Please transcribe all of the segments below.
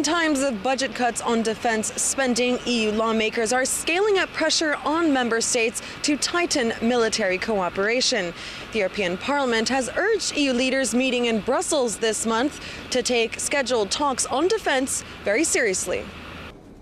In times of budget cuts on defense spending, EU lawmakers are scaling up pressure on member states to tighten military cooperation. The European Parliament has urged EU leaders meeting in Brussels this month to take scheduled talks on defense very seriously.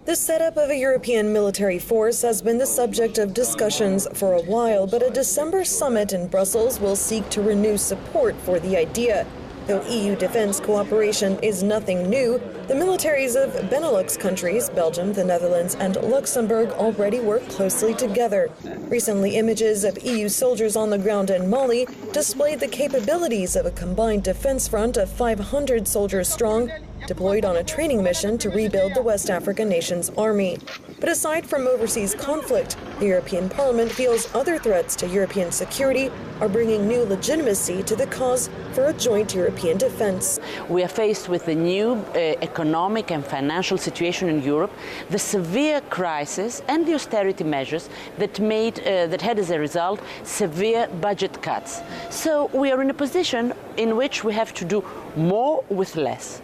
The setup of a European military force has been the subject of discussions for a while, but a December summit in Brussels will seek to renew support for the idea. Though EU defense cooperation is nothing new, the militaries of Benelux countries, Belgium, the Netherlands, and Luxembourg already work closely together. Recently, images of EU soldiers on the ground in Mali displayed the capabilities of a combined defense front of 500 soldiers strong, deployed on a training mission to rebuild the West African nation's army. But aside from overseas conflict, the European Parliament feels other threats to European security are bringing new legitimacy to the cause for a joint European defense. We are faced with the new economic and financial situation in Europe, the severe crisis and the austerity measures that had as a result severe budget cuts. So we are in a position in which we have to do more with less.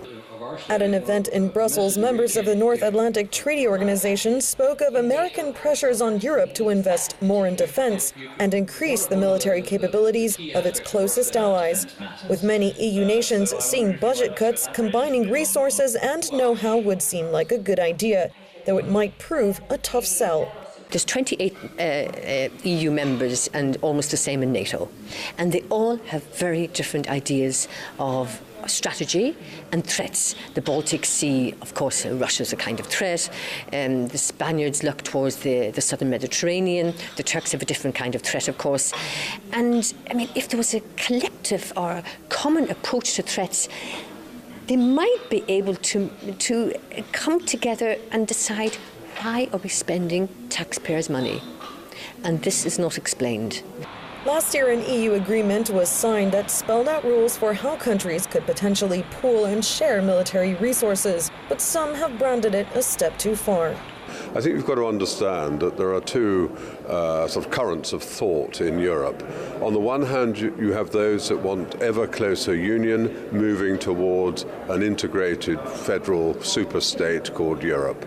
At an event in Brussels, members of the North Atlantic Treaty Organization spoke of American pressures on Europe to invest more in defense and increase the military capabilities of its closest allies. With many EU nations seeing budget cuts, combining resources and know-how would seem like a good idea, though it might prove a tough sell. There's 28 EU members and almost the same in NATO, and they all have very different ideas of strategy and threats. The Baltic Sea, of course, Russia's a kind of threat. The Spaniards look towards the southern Mediterranean. The Turks have a different kind of threat, of course. And, I mean, if there was a collective or common approach to threats, they might be able to come together and decide, why are we spending taxpayers' money? And this is not explained. Last year, an EU agreement was signed that spelled out rules for how countries could potentially pool and share military resources, but some have branded it a step too far. I think we've got to understand that there are two sort of currents of thought in Europe. On the one hand, you have those that want ever closer union, moving towards an integrated federal superstate called Europe.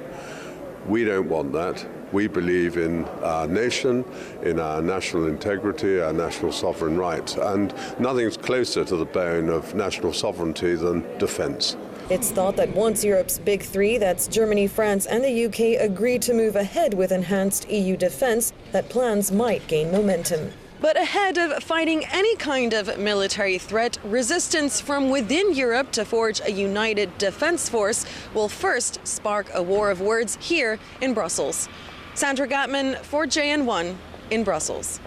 We don't want that. We believe in our nation, in our national integrity, our national sovereign rights, and nothing's closer to the bone of national sovereignty than defense. It's thought that once Europe's big three, that's Germany, France, and the UK, agree to move ahead with enhanced EU defense, that plans might gain momentum. But ahead of fighting any kind of military threat, resistance from within Europe to forge a united defense force will first spark a war of words here in Brussels. Sandra Gottman for JN1 in Brussels.